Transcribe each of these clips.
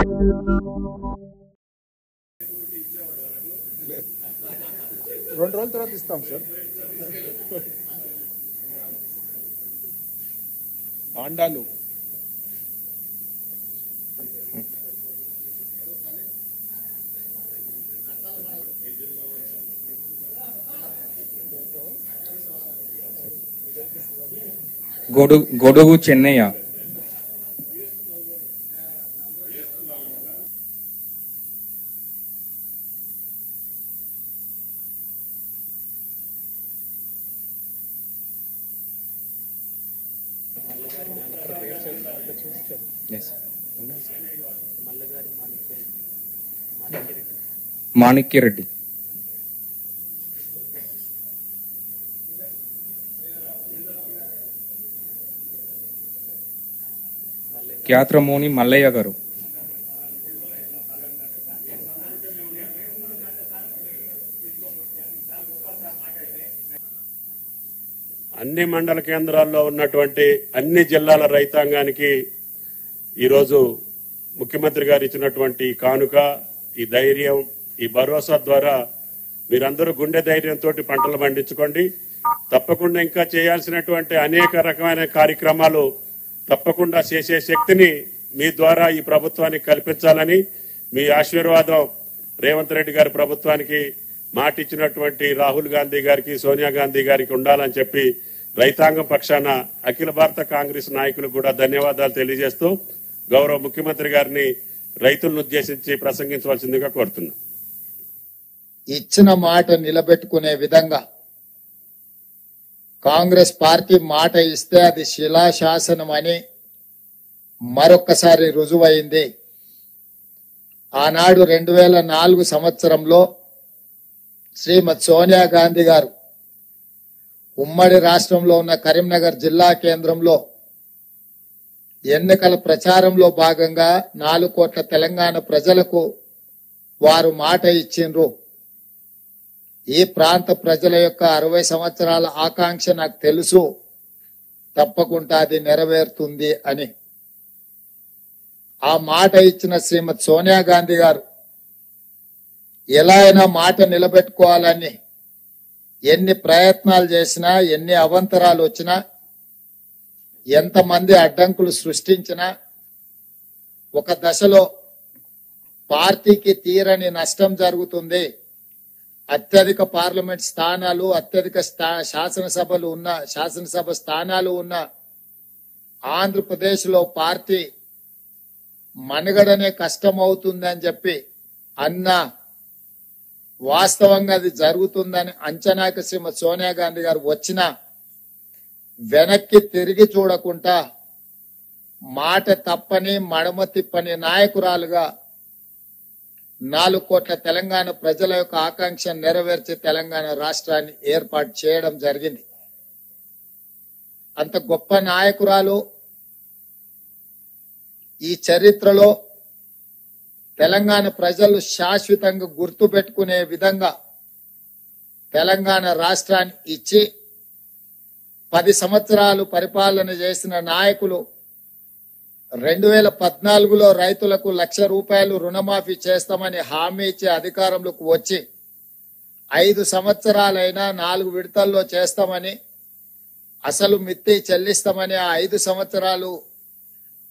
2 రోజుల తర్వాత ఇస్తాం సార్. ఆండాలు గొడుగు చెన్నయ్య, మాణిక్యరెడ్డి, క్యాత్రమోని మల్లయ్య గారు, అన్ని మండల కేంద్రాల్లో ఉన్నటువంటి అన్ని జిల్లాల రైతాంగానికి ఈరోజు ముఖ్యమంత్రి గారు ఇచ్చినటువంటి కానుక, ఈ ధైర్యం, ఈ భరోసా ద్వారా మీరందరూ గుండె ధైర్యంతో పంటలు పండించుకోండి. తప్పకుండా ఇంకా చేయాల్సినటువంటి అనేక రకమైన కార్యక్రమాలు తప్పకుండా చేసే శక్తిని మీ ద్వారా ఈ ప్రభుత్వానికి కల్పించాలని, మీ ఆశీర్వాదం రేవంత్ రెడ్డి గారి ప్రభుత్వానికి మాట ఇచ్చినటువంటి రాహుల్ గాంధీ గారికి, సోనియా గాంధీ గారికి ఉండాలని చెప్పి రైతాంగం పక్షాన అఖిల భారత కాంగ్రెస్ నాయకులకు కూడా ధన్యవాదాలు తెలియజేస్తూ గౌరవ ముఖ్యమంత్రి గారిని రైతులను ఉద్దేశించి ప్రసంగించవలసిందిగా కోరుతున్నా. ఇచ్చిన మాట నిలబెట్టుకునే విధంగా కాంగ్రెస్ పార్టీ మాట ఇస్తే అది శిలాశాసనం అని మరొక్కసారి రుజువైంది. ఆనాడు 2004 సంవత్సరంలో శ్రీమతి సోనియా గాంధీ గారు ఉమ్మడి రాష్ట్రంలో ఉన్న కరీంనగర్ జిల్లా కేంద్రంలో ఎన్నికల ప్రచారంలో భాగంగా 4 కోట్ల తెలంగాణ ప్రజలకు వారు మాట ఇచ్చిండ్రు. ఈ ప్రాంత ప్రజల యొక్క 60 సంవత్సరాల ఆకాంక్ష నాకు తెలుసు, తప్పకుండా అది నెరవేరుతుంది అని. ఆ మాట ఇచ్చిన శ్రీమతి సోనియా గాంధీ గారు ఎలా అయినా మాట నిలబెట్టుకోవాలని ఎన్ని ప్రయత్నాలు చేసినా, ఎన్ని అవంతరాలు వచ్చినా, ఎంతమంది అడ్డంకులు సృష్టించినా, ఒక దశలో పార్టీకి తీరని నష్టం జరుగుతుంది. అత్యధిక పార్లమెంట్ స్థానాలు, అత్యధిక శాసనసభ స్థానాలు ఉన్న ఆంధ్రప్రదేశ్ లో పార్టీ మనుగడనే కష్టమవుతుందని చెప్పి అన్నా, వాస్తవంగా అది జరుగుతుందని అంచనాకి శ్రీమతి సోనియా గాంధీ గారు వచ్చినా వెనక్కి తిరిగి చూడకుండా మాట తప్పని మడమ తిప్పని నాయకురాలుగా 4 కోట్ల తెలంగాణ ప్రజల యొక్క ఆకాంక్ష నెరవేర్చి తెలంగాణ రాష్ట్రాన్ని ఏర్పాటు చేయడం జరిగింది. అంత గొప్ప నాయకురాలు ఈ చరిత్రలో తెలంగాణ ప్రజలు శాశ్వతంగా గుర్తు పెట్టుకునే విధంగా తెలంగాణ రాష్ట్రాన్ని ఇచ్చి 10 సంవత్సరాలు పరిపాలన చేసిన నాయకులు 2014లో రైతులకు ₹1,00,000 రుణమాఫీ చేస్తామని హామీ ఇచ్చి అధికారంలోకి వచ్చి 5 సంవత్సరాలైనా 4 విడతల్లో చేస్తామని, అసలు మిత్తి చెల్లిస్తామని ఆ 5 సంవత్సరాలు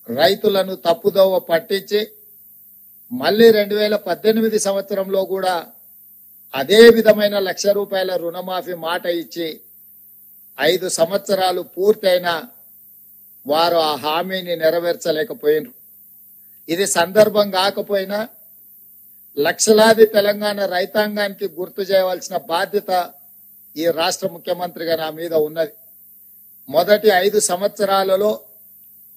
రైతులను తప్పుదోవ పట్టించి మళ్ళీ 2018 సంవత్సరంలో కూడా అదే విధమైన ₹1,00,000 రుణమాఫీ మాట ఇచ్చి 5 సంవత్సరాలు పూర్తయినా వారు ఆ హామీని నెరవేర్చలేకపోయినారు. ఇది సందర్భం కాకపోయినా లక్షలాది తెలంగాణ రైతాంగానికి గుర్తు చేయవలసిన బాధ్యత ఈ రాష్ట్ర ముఖ్యమంత్రిగా నా మీద ఉన్నది. మొదటి 5 సంవత్సరాలలో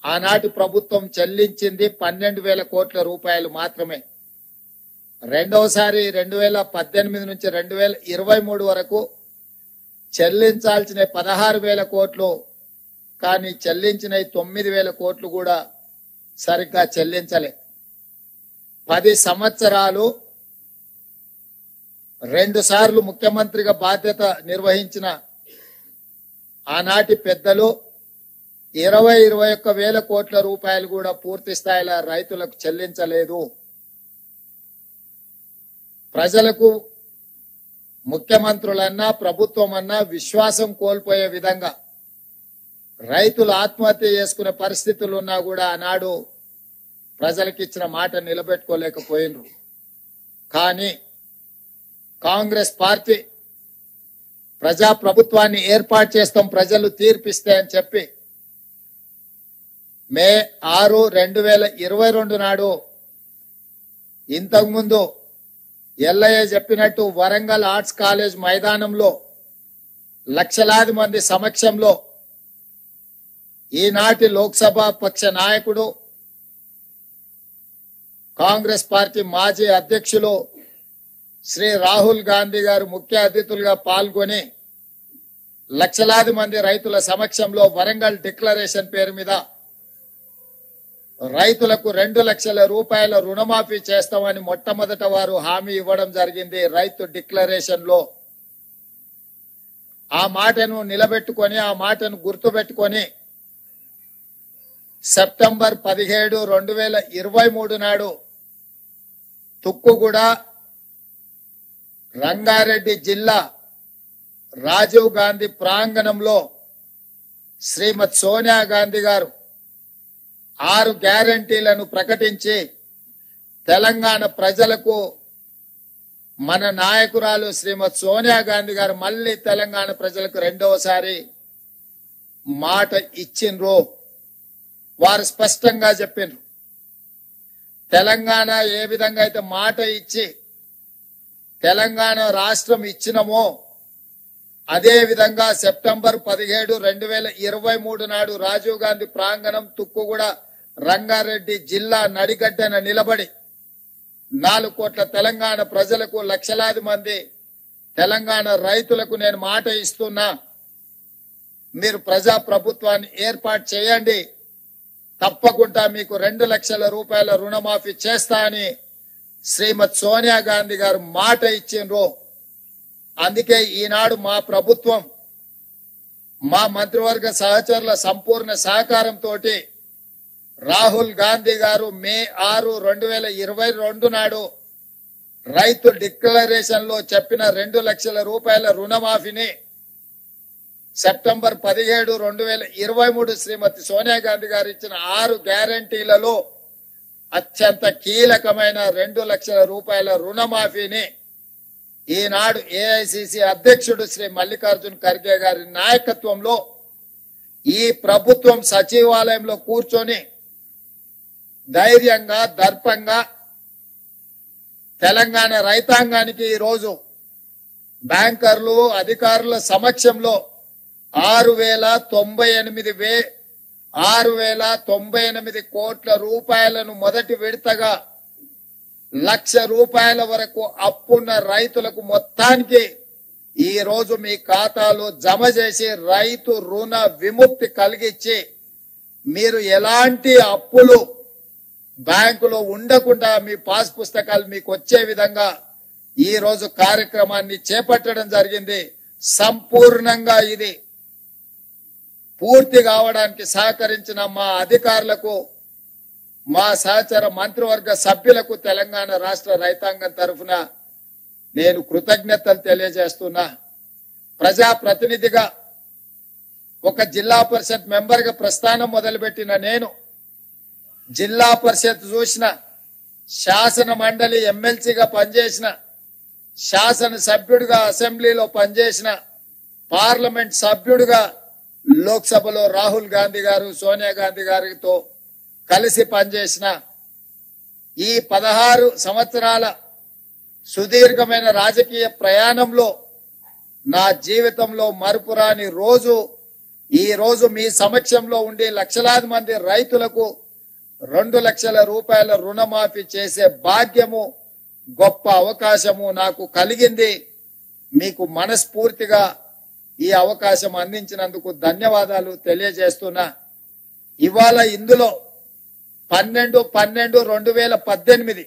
ఆనాటి ప్రభుత్వం చెల్లించింది 12,000 కోట్ల రూపాయలు మాత్రమే. రెండవసారి 2018 నుంచి 2023 వరకు చెల్లించాల్సిన 16,000 కోట్లు, కానీ చెల్లించిన 9,000 కోట్లు కూడా సరిగ్గా చెల్లించలే. 10 సంవత్సరాలు 2 సార్లు ముఖ్యమంత్రిగా బాధ్యత నిర్వహించిన ఆనాటి పెద్దలు 21 వేల కోట్ల రూపాయలు కూడా పూర్తి స్థాయిలో రైతులకు చెల్లించలేదు. ప్రజలకు ముఖ్యమంత్రులన్నా ప్రభుత్వం అన్నా విశ్వాసం కోల్పోయే విధంగా రైతులు ఆత్మహత్య చేసుకునే పరిస్థితులు ఉన్నా కూడా ఆనాడు ప్రజలకు ఇచ్చిన మాట నిలబెట్టుకోలేకపోయినరు. కానీ కాంగ్రెస్ పార్టీ ప్రజా ప్రభుత్వాన్ని ఏర్పాటు చేస్తాం, ప్రజలు తీర్పిస్తే అని చెప్పి మే 6, 2022 నాడు ఇంతకుముందు ఎల్లయ్య చెప్పినట్టు వరంగల్ ఆర్ట్స్ కాలేజ్ మైదానంలో లక్షలాది మంది సమక్షంలో ఈనాటి లోక్సభ పక్ష నాయకుడు కాంగ్రెస్ పార్టీ మాజీ అధ్యక్షులు శ్రీ రాహుల్ గాంధీ గారు ముఖ్య అతిథులుగా పాల్గొని లక్షలాది మంది రైతుల సమక్షంలో వరంగల్ డిక్లరేషన్ పేరు మీద రైతులకు 2 లక్షల రూపాయల రుణమాఫీ చేస్తామని మొట్టమొదట వారు హామీ ఇవ్వడం జరిగింది. రైతు డిక్లరేషన్ లో ఆ మాటను నిలబెట్టుకొని, ఆ మాటను గుర్తుపెట్టుకొని సెప్టెంబర్ 17, 2023 నాడు తుక్కుగూడ రంగారెడ్డి జిల్లా రాజీవ్ గాంధీ ప్రాంగణంలో శ్రీమతి సోనియా గాంధీ గారు 6 గ్యారంటీలను ప్రకటించి తెలంగాణ ప్రజలకు మన నాయకురాలు శ్రీమతి సోనియా గాంధీ గారు మళ్ళీ తెలంగాణ ప్రజలకు రెండవసారి మాట ఇచ్చిండ్రు. వారు స్పష్టంగా చెప్పిండ్రు, తెలంగాణ ఏ విధంగా అయితే మాట ఇచ్చి తెలంగాణ రాష్ట్రం ఇచ్చినమో అదే విధంగా సెప్టెంబర్ 17, 2023 నాడు రాజీవ్ గాంధీ ప్రాంగణం తుక్కుగూడ రంగారెడ్డి జిల్లా నడిగడ్డన నిలబడి 4 కోట్ల తెలంగాణ ప్రజలకు, లక్షలాది మంది తెలంగాణ రైతులకు నేను మాట ఇస్తున్నా, మీరు ప్రజా ప్రభుత్వాన్ని ఏర్పాటు చేయండి, తప్పకుండా మీకు 2 లక్షల రూపాయల రుణమాఫీ చేస్తా అని శ్రీమతి సోనియా గాంధీ గారు మాట ఇచ్చిండ్రు. అందుకే ఈనాడు మా ప్రభుత్వం, మా మంత్రివర్గ సహచరుల సంపూర్ణ సహకారంతో రాహుల్ గాంధీ గారు మే 6, 2022 నాడు రైతు డిక్లరేషన్ లో చెప్పిన 2 లక్షల రూపాయల రుణమాఫీని సెప్టెంబర్ 17, 2023 శ్రీమతి సోనియా గాంధీ గారు ఇచ్చిన 6 గ్యారంటీలలో అత్యంత కీలకమైన 2 లక్షల రూపాయల రుణమాఫీని ఈనాడు ఏఐసిసి అధ్యక్షుడు శ్రీ మల్లికార్జున్ ఖర్గే గారి నాయకత్వంలో ఈ ప్రభుత్వం సచివాలయంలో కూర్చొని ధైర్యంగా, దర్పంగా తెలంగాణ రైతాంగానికి ఈరోజు బ్యాంకర్లు, అధికారుల సమక్షంలో 6,098 కోట్ల రూపాయలను మొదటి విడతగా 1,00,000 రూపాయల వరకు అప్పున్న రైతులకు మొత్తానికి ఈ రోజు మీ ఖాతాలో జమ చేసి రైతు రుణ విముక్తి కలిగించి మీరు ఎలాంటి అప్పులు బ్యాంకులో ఉండకుండా మీ పాస్ పుస్తకాలు మీకు వచ్చే విధంగా ఈ రోజు కార్యక్రమాన్ని చేపట్టడం జరిగింది. సంపూర్ణంగా ఇది పూర్తి కావడానికి సహకరించిన మా అధికారులకు, మా సహచర మంత్రివర్గ సభ్యులకు తెలంగాణ రాష్ట్ర రైతాంగం తరఫున నేను కృతజ్ఞతలు తెలియజేస్తున్నా. ప్రజాప్రతినిధిగా ఒక జిల్లా పరిషత్ మెంబర్ గా ప్రస్థానం మొదలుపెట్టిన నేను జిల్లా పరిషత్ చూసిన, శాసన మండలి ఎమ్మెల్సీగా పనిచేసిన, శాసన సభ్యుడిగా అసెంబ్లీలో పనిచేసిన, పార్లమెంట్ సభ్యుడిగా లోక్సభలో రాహుల్ గాంధీ గారు, సోనియా గాంధీ గారితో కలిసి పనిచేసిన ఈ 16 సంవత్సరాల సుదీర్ఘమైన రాజకీయ ప్రయాణంలో నా జీవితంలో మరుపురాని రోజు ఈ రోజు మీ సమక్షంలో ఉండి లక్షలాది మంది రైతులకు 2 లక్షల రూపాయల రుణమాఫీ చేసే భాగ్యము, గొప్ప అవకాశము నాకు కలిగింది. మీకు మనస్ఫూర్తిగా ఈ అవకాశం అందించినందుకు ధన్యవాదాలు తెలియజేస్తున్నా. ఇవాళ ఇందులో 12/12/2018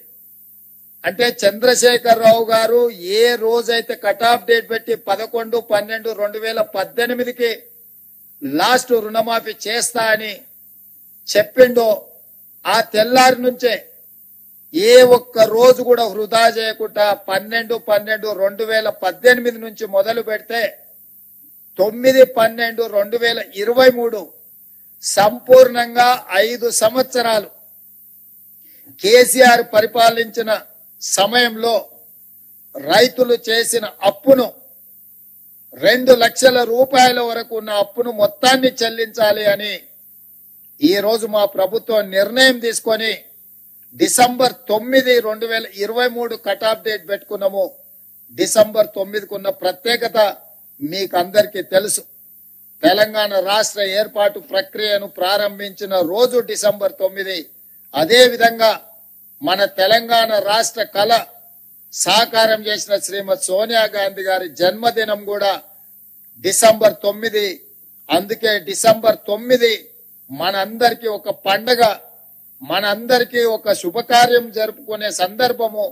అంటే చంద్రశేఖరరావు గారు ఏ రోజైతే కట్ ఆఫ్ డేట్ పెట్టి 11/12/2018కి లాస్ట్ రుణమాఫీ చేస్తా అని చెప్పిండో ఆ తెల్లారి నుంచే ఏ ఒక్క రోజు కూడా వృధా చేయకుండా 12/12/2018 నుంచి మొదలు పెడితే 9/12/2023 సంపూర్ణంగా 5 సంవత్సరాలు కేసీఆర్ పరిపాలించిన సమయంలో రైతులు చేసిన అప్పును 2 లక్షల రూపాయల వరకు ఉన్న అప్పును మొత్తాన్ని చెల్లించాలి అని ఈ రోజు మా ప్రభుత్వం నిర్ణయం తీసుకొని డిసెంబర్ 9, 2023 కట్ ఆఫ్ డేట్ పెట్టుకున్నాము. డిసెంబర్ 9కు ఉన్న ప్రత్యేకత మీకు అందరికీ తెలుసు. తెలంగాణ రాష్ట్ర ఏర్పాటు ప్రక్రియను ప్రారంభించిన రోజు డిసెంబర్ 9. అదే విధంగా మన తెలంగాణ రాష్ట్ర కళ సాకారం చేసిన శ్రీమతి సోనియా గాంధీ గారి జన్మదినం కూడా డిసెంబర్ 9. అందుకే డిసెంబర్ 9 మనందరికీ ఒక పండగ, మనందరికీ ఒక శుభకార్యం జరుపుకునే సందర్భము,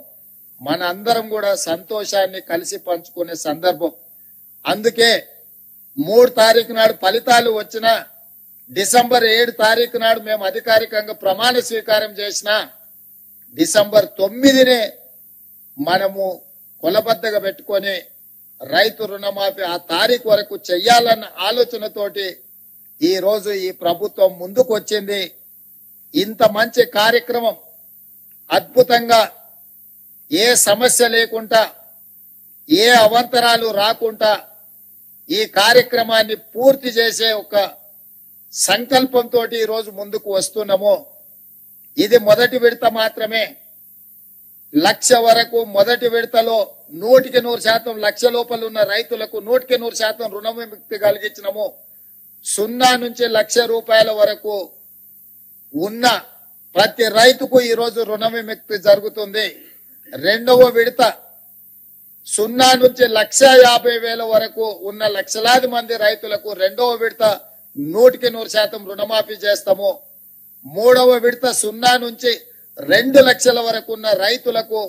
మనందరం కూడా సంతోషాన్ని కలిసి పంచుకునే సందర్భం. అందుకే 3 తారీఖు నాడు ఫలితాలు వచ్చిన డిసెంబర్ 7 తారీఖు నాడు మేము అధికారికంగా ప్రమాణ స్వీకారం చేసిన డిసెంబర్ 9నే మనము కొలబద్దగా పెట్టుకొని రైతు రుణమాఫీ ఆ తారీఖు వరకు చెయ్యాలన్న ఆలోచనతోటి ఈ రోజు ఈ ప్రభుత్వం ముందుకు వచ్చింది. ఇంత మంచి కార్యక్రమం అద్భుతంగా ఏ సమస్య లేకుండా ఏ అవాంతరాలు రాకుండా ఈ కార్యక్రమాన్ని పూర్తి చేసే ఒక సంకల్పంతో ఈ రోజు ముందుకు వస్తున్నాము. ఇది మొదటి విడత మాత్రమే. 1,00,000 వరకు మొదటి విడతలో 100% లక్ష లోపల ఉన్న రైతులకు 100% రుణ విముక్తి కలిగించినము. 0 నుంచి 1,00,000 రూపాయల వరకు ఉన్న ప్రతి రైతుకు ఈ రోజు రుణ విముక్తి జరుగుతుంది. రెండవ విడత 0 నుంచి 1,50,000 వరకు ఉన్న లక్షలాది మంది రైతులకు రెండవ విడత 100% రుణమాఫీ చేస్తాము. మూడవ విడత 0 నుంచి 2 లక్షల వరకు ఉన్న రైతులకు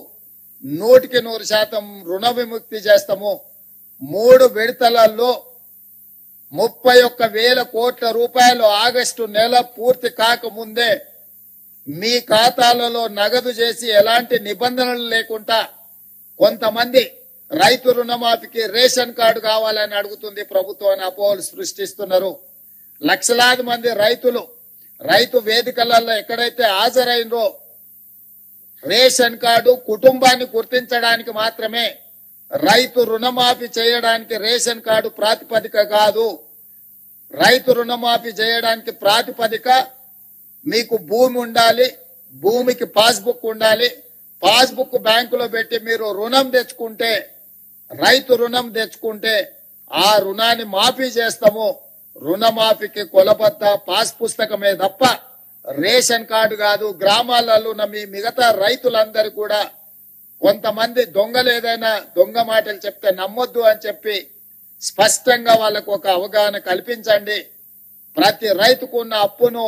100% రుణ విముక్తి చేస్తాము. 3 విడతలలో 31,000 కోట్ల రూపాయలు ఆగస్టు నెల పూర్తి కాకముందే మీ ఖాతాలలో నగదు చేసి ఎలాంటి నిబంధనలు లేకుండా కొంతమంది రైతు రుణమాఫీకి రేషన్ కార్డు కావాలని అడుగుతుంది ప్రభుత్వాన్ని అపోహలు సృష్టిస్తున్నారు. లక్షలాది మంది రైతులు రైతు వేదికలలో ఎక్కడైతే హాజరైనరో రేషన్ కార్డు కుటుంబాన్ని గుర్తించడానికి మాత్రమే, రైతు రుణమాఫీ చేయడానికి రేషన్ కార్డు ప్రాతిపదిక కాదు. రైతు రుణమాఫీ చేయడానికి ప్రాతిపదిక మీకు భూమి ఉండాలి, భూమికి పాస్బుక్ ఉండాలి. పాస్బుక్ బ్యాంకులో పెట్టి మీరు రుణం తెచ్చుకుంటే, రైతు రుణం తెచ్చుకుంటే ఆ రుణాన్ని మాఫీ చేస్తాము. రుణమాఫీకి కొలబద్ద పాస్ పుస్తకమే తప్ప రేషన్ కార్డు కాదు. గ్రామాలలో ఉన్న మీ మిగతా రైతులందరూ కూడా కొంతమంది దొంగలు ఏదైనా దొంగ మాటలు చెప్తే నమ్మొద్దు అని చెప్పి స్పష్టంగా వాళ్ళకు ఒక అవగాహన కల్పించండి. ప్రతి రైతుకు ఉన్న అప్పును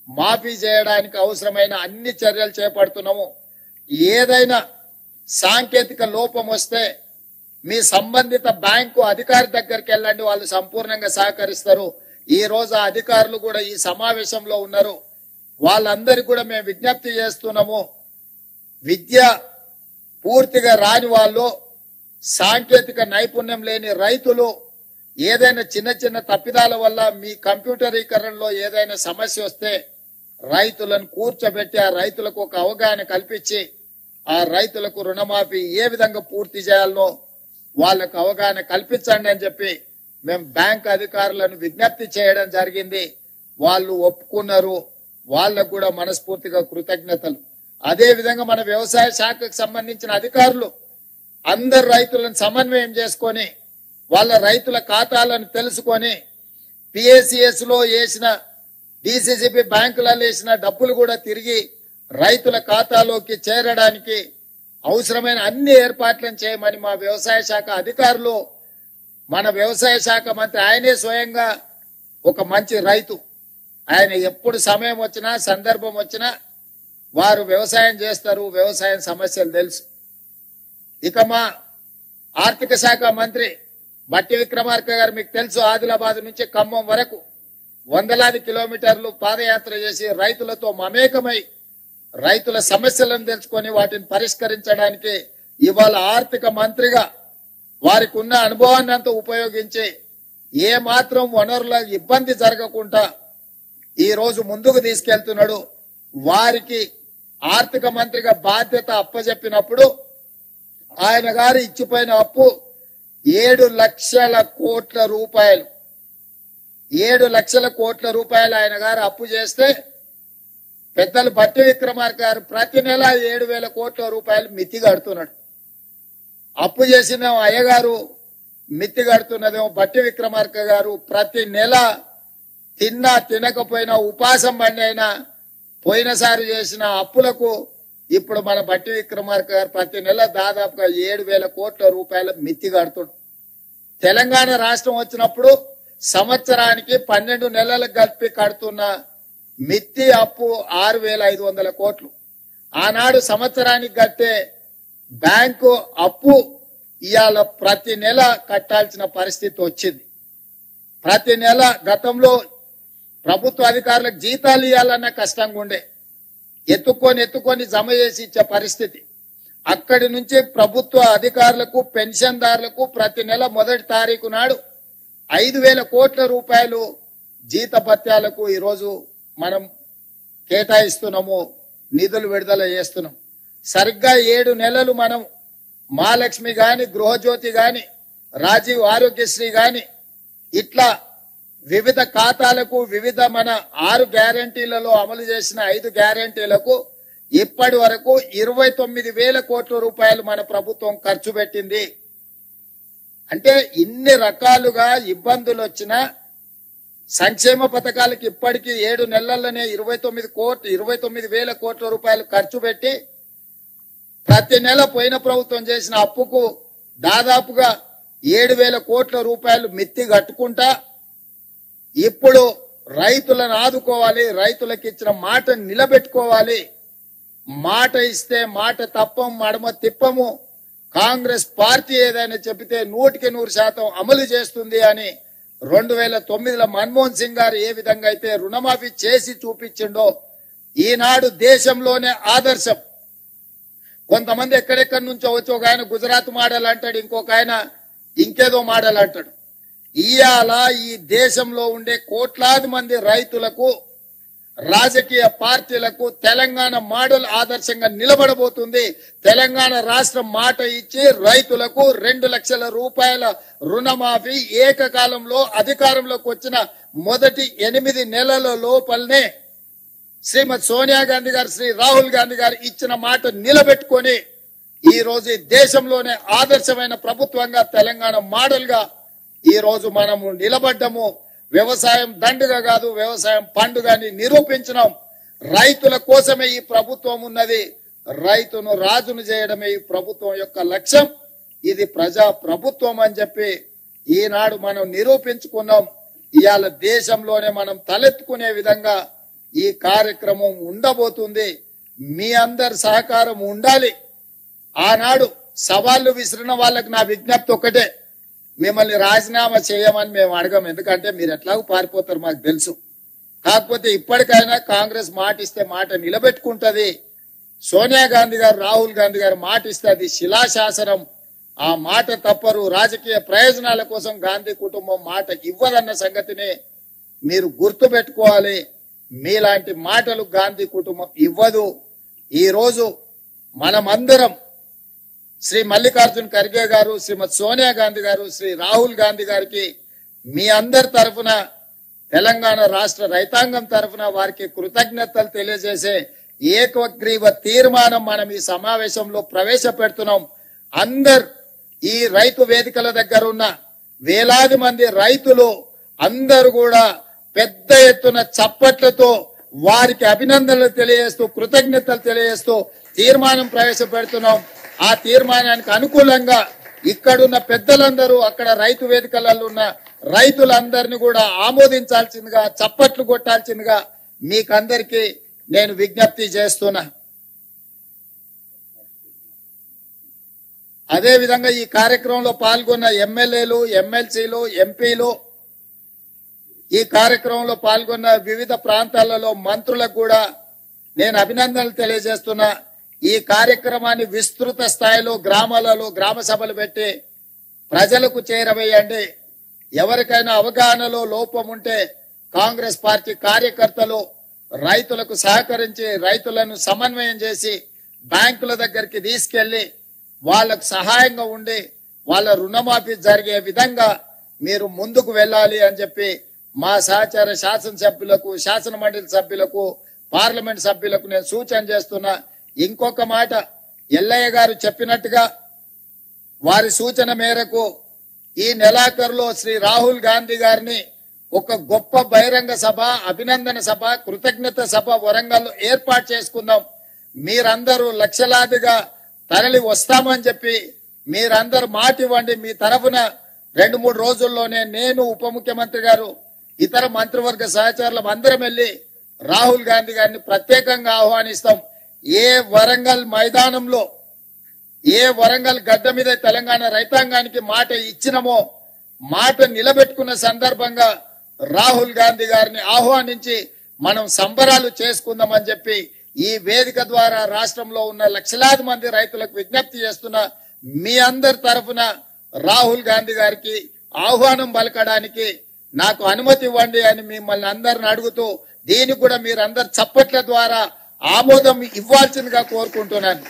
మాఫీ చేయడానికి అవసరమైన అన్ని చర్యలు చేపడుతున్నాము. ఏదైనా సాంకేతిక లోపం వస్తే మీ సంబంధిత బ్యాంకు అధికారి దగ్గరికి వెళ్ళండి, వాళ్ళు సంపూర్ణంగా సహకరిస్తారు. ఈ రోజు ఆ అధికారులు కూడా ఈ సమావేశంలో ఉన్నారు. వాళ్ళందరికీ కూడా మేము విజ్ఞప్తి చేస్తున్నాము. విద్య పూర్తిగా రాని వాళ్ళు, సాంకేతిక నైపుణ్యం లేని రైతులు ఏదైనా చిన్న చిన్న తప్పిదాల వల్ల మీ కంప్యూటరీకరణలో ఏదైనా సమస్య వస్తే రైతులను కూర్చోబెట్టి ఆ రైతులకు ఒక అవగాహన కల్పించి ఆ రైతులకు రుణమాఫీ ఏ విధంగా పూర్తి చేయాలనో వాళ్ళకు అవగాహన కల్పించండి అని చెప్పి మేము బ్యాంక్ అధికారులను విజ్ఞప్తి చేయడం జరిగింది. వాళ్ళు ఒప్పుకున్నారు. వాళ్ళకు కూడా మనస్ఫూర్తిగా కృతజ్ఞతలు. అదే విధంగా మన వ్యవసాయ శాఖకు సంబంధించిన అధికారులు అందరు రైతులను సమన్వయం చేసుకొని వాళ్ళ రైతుల ఖాతాలను తెలుసుకొని పిఏసిఎస్ లో వేసిన డిసిసిబి బ్యాంకులలో వేసిన డబ్బులు కూడా తిరిగి రైతుల ఖాతాలోకి చేరడానికి అవసరమైన అన్ని ఏర్పాట్లను చేయమని మా వ్యవసాయ శాఖ అధికారులు, మన వ్యవసాయ శాఖ మంత్రి ఆయనే స్వయంగా ఒక మంచి రైతు. ఆయన ఎప్పుడు సమయం వచ్చినా సందర్భం వచ్చినా వారు వ్యవసాయం చేస్తారు. వ్యవసాయం సమస్యలు తెలుసు. ఇక మా ఆర్థిక శాఖ మంత్రి బట్టి విక్రమార్క గారు మీకు తెలుసు, ఆదిలాబాద్ నుంచి ఖమ్మం వరకు వందలాది కిలోమీటర్లు పాదయాత్ర చేసి రైతులతో మమేకమై రైతుల సమస్యలను తెలుసుకొని వాటిని పరిష్కరించడానికి ఇవాళ ఆర్థిక మంత్రిగా వారికి ఉన్న అనుభవాన్ని అంతా ఉపయోగించి ఏ మాత్రం వనరుల ఇబ్బంది జరగకుండా ఈ రోజు ముందుకు తీసుకెళ్తున్నాడు. వారికి ఆర్థిక మంత్రిగా బాధ్యత అప్పజెప్పినప్పుడు ఆయన గారు ఇచ్చిపోయిన అప్పు 7 లక్షల కోట్ల రూపాయలు. 7 లక్షల కోట్ల రూపాయలు ఆయన గారు అప్పు చేస్తే పెద్దలు బట్టి విక్రమార్క గారు ప్రతి నెల 7,000 కోట్ల రూపాయలు మిత్తి కడుతున్నాడు. అప్పు చేసిన అయ్యగారు మిత్తి కడుతున్నదేమో బట్టి విక్రమార్క గారు ప్రతి నెల తిన్నా తినకపోయినా ఉపాసం బండి అయినా పోయినసారి చేసిన అప్పులకు ఇప్పుడు మన బట్టి విక్రమార్క గారు ప్రతి నెల దాదాపుగా 7,000 కోట్ల రూపాయల మిత్తి కడుతున్నాడు. తెలంగాణ రాష్ట్రం వచ్చినప్పుడు సంవత్సరానికి 12 నెలలకు కలిపి కడుతున్న మిత్తి అప్పు 6,500 కోట్లు. ఆనాడు సంవత్సరానికి కట్టే బ్యాంకు అప్పు ఇవాళ ప్రతి నెల కట్టాల్సిన పరిస్థితి వచ్చింది. ప్రతి నెల గతంలో ప్రభుత్వ అధికారులకు జీతాలు ఇవ్వాలన్న కష్టంగా ఉండే, ఎత్తుకొని జమ చేసి ఇచ్చే పరిస్థితి. అక్కడి నుంచి ప్రభుత్వ అధికారులకు పెన్షన్దారులకు ప్రతి నెల మొదటి తారీఖు నాడు 5,000 కోట్ల రూపాయలు జీతభత్యాలకు ఈరోజు మనం కేటాయిస్తున్నాము, నిధులు విడుదల చేస్తున్నాం. సరిగ్గా 7 నెలలు మనం మహాలక్ష్మి గాని, గృహజ్యోతి గాని, రాజీవ్ ఆరోగ్యశ్రీ గాని ఇట్లా వివిధ ఖాతాలకు వివిధ మన 6 గ్యారంటీలలో అమలు చేసిన 5 గ్యారంటీలకు ఇప్పటి వరకు 29,000 కోట్ల రూపాయలు మన ప్రభుత్వం ఖర్చు పెట్టింది. అంటే ఇన్ని రకాలుగా ఇబ్బందులు వచ్చినా సంక్షేమ పథకాలకు ఇప్పటికీ 7 నెలల్లోనే 29,000 కోట్ల రూపాయలు ఖర్చు పెట్టి ప్రతి నెల పోయిన ప్రభుత్వం చేసిన అప్పుకు దాదాపుగా 7,000 కోట్ల రూపాయలు మిత్తి కట్టుకుంటా ఇప్పుడు రైతులను ఆదుకోవాలి, రైతులకు ఇచ్చిన మాట నిలబెట్టుకోవాలి. మాట ఇస్తే మాట తప్పం, మడమ తిప్పము. కాంగ్రెస్ పార్టీ ఏదైనా చెబితే 100% అమలు చేస్తుంది అని 2009లో మన్మోహన్ సింగ్ గారు ఏ విధంగా అయితే రుణమాఫీ చేసి చూపించిండో ఈనాడు దేశంలోనే ఆదర్శం. కొంతమంది ఎక్కడెక్కడి నుంచో వచ్చి ఒక ఆయన గుజరాత్ మోడల్ అంటాడు, ఇంకొక ఆయన ఇంకేదో మోడల్ అంటాడు. ఇవాళ ఈ దేశంలో ఉండే కోట్లాది మంది రైతులకు, రాజకీయ పార్టీలకు తెలంగాణ మోడల్ ఆదర్శంగా నిలబడబోతుంది. తెలంగాణ రాష్ట్రం మాట ఇచ్చి రైతులకు 2 లక్షల రూపాయల రుణమాఫీ ఏకకాలంలో అధికారంలోకి వచ్చిన మొదటి 8 నెలల లోపలనే శ్రీమతి సోనియా గాంధీ గారు, శ్రీ రాహుల్ గాంధీ గారు ఇచ్చిన మాట నిలబెట్టుకొని ఈ రోజు దేశంలోనే ఆదర్శమైన ప్రభుత్వంగా తెలంగాణ మోడల్ గా ఈ రోజు మనము నిలబడ్డము. వ్యవసాయం దండుగా కాదు, వ్యవసాయం పండుగని నిరూపించినాం. రైతుల కోసమే ఈ ప్రభుత్వం ఉన్నది, రైతును రాజును చేయడమే ఈ ప్రభుత్వం యొక్క లక్ష్యం. ఇది ప్రజా ప్రభుత్వం అని చెప్పి ఈనాడు మనం నిరూపించుకున్నాం. ఇవాళ దేశంలోనే మనం తలెత్తుకునే విధంగా ఈ కార్యక్రమం ఉండబోతుంది. మీ అందరి సహకారం ఉండాలి. ఆనాడు సవాళ్లు విసిరిన వాళ్ళకి నా విజ్ఞప్తి ఒక్కటే, మిమ్మల్ని రాజీనామా చేయమని మేము అడగం, ఎందుకంటే మీరు ఎట్లాగూ పారిపోతారు మాకు తెలుసు. కాకపోతే ఇప్పటికైనా కాంగ్రెస్ మాట ఇస్తే మాట నిలబెట్టుకుంటది. సోనియా గాంధీ గారు, రాహుల్ గాంధీ గారు మాట ఇస్తే అది శిలాశాసనం. ఆ మాట తప్పరు. రాజకీయ ప్రయోజనాల కోసం గాంధీ కుటుంబం మాట ఇవ్వదన్న సంగతిని మీరు గుర్తు పెట్టుకోవాలి. మీలాంటి మాటలు గాంధీ కుటుంబం ఇవ్వదు. ఈ రోజు మనమందరం శ్రీ మల్లికార్జున్ ఖర్గే గారు, శ్రీమతి సోనియా గాంధీ గారు, శ్రీ రాహుల్ గాంధీ గారికి మీ అందరి తరఫున, తెలంగాణ రాష్ట్ర రైతాంగం తరఫున వారికి కృతజ్ఞతలు తెలియజేసే ఏకగ్రీవ తీర్మానం మనం ఈ సమావేశంలో ప్రవేశపెడుతున్నాం. అందరు ఈ రైతు వేదికల దగ్గర ఉన్న వేలాది మంది రైతులు అందరూ కూడా పెద్ద ఎత్తున చప్పట్లతో వారికి అభినందనలు తెలియజేస్తూ, కృతజ్ఞతలు తెలియజేస్తూ తీర్మానం ప్రవేశపెడుతున్నాం. ఆ తీర్మానానికి అనుకూలంగా ఇక్కడున్న పెద్దలందరూ, అక్కడ రైతు వేదికలలో ఉన్న రైతులందరినీ కూడా ఆమోదించాల్సిందిగా, చప్పట్లు కొట్టాల్సిందిగా మీకందరికీ నేను విజ్ఞప్తి చేస్తున్నా. అదే విధంగా ఈ కార్యక్రమంలో పాల్గొన్న ఎమ్మెల్యేలు, ఎమ్మెల్సీలు, ఎంపీలు, ఈ కార్యక్రమంలో పాల్గొన్న వివిధ ప్రాంతాలలో మంత్రులకు కూడా నేను అభినందనలు తెలియజేస్తున్నా. ఈ కార్యక్రమాన్ని విస్తృత స్థాయిలో గ్రామాలలో గ్రామ సభలు పెట్టి ప్రజలకు చేరవేయండి. ఎవరికైనా అవగాహనలో లోపం ఉంటే కాంగ్రెస్ పార్టీ కార్యకర్తలు రైతులకు సహకరించి రైతులను సమన్వయం చేసి బ్యాంకుల దగ్గరికి తీసుకెళ్లి వాళ్లకు సహాయంగా ఉండి వాళ్ళ రుణమాఫీ జరిగే విధంగా మీరు ముందుకు వెళ్ళాలి అని చెప్పి మా సహచార శాసనసభ్యులకు, శాసన మండలి సభ్యులకు, పార్లమెంట్ సభ్యులకు నేను సూచన చేస్తున్నా. ఇంకొక మాట, ఎల్లయ్య గారు చెప్పినట్టుగా వారి సూచన మేరకు ఈ నెలాఖరులో శ్రీ రాహుల్ గాంధీ గారిని ఒక గొప్ప బహిరంగ సభ, అభినందన సభ, కృతజ్ఞత సభ వరంగల్లో ఏర్పాటు చేసుకుందాం. మీరందరూ లక్షలాదిగా తరలి వస్తామని చెప్పి మీరందరూ మాట ఇవ్వండి. మీ తరఫున 2-3 రోజుల్లోనే నేను, ఉప ముఖ్యమంత్రి గారు, ఇతర మంత్రివర్గ సహచరులు అందరం వెళ్లి రాహుల్ గాంధీ గారిని ప్రత్యేకంగా ఆహ్వానిస్తాం. ఏ వరంగల్ మైదానంలో, ఏ వరంగల్ గడ్డ మీద తెలంగాణ రైతాంగానికి మాట ఇచ్చినమో మాట నిలబెట్టుకున్న సందర్భంగా రాహుల్ గాంధీ గారిని ఆహ్వానించి మనం సంబరాలు చేసుకుందామని చెప్పి ఈ వేదిక ద్వారా రాష్ట్రంలో ఉన్న లక్షలాది మంది రైతులకు విజ్ఞప్తి చేస్తున్నా. మీ అందరి తరఫున రాహుల్ గాంధీ గారికి ఆహ్వానం పలకడానికి నాకు అనుమతి ఇవ్వండి అని మిమ్మల్ని అందరిని అడుగుతూ, దీనికి కూడా మీరందరు చప్పట్ల ద్వారా ఆమోదం ఇవ్వాల్సిందిగా కోరుకుంటున్నాను.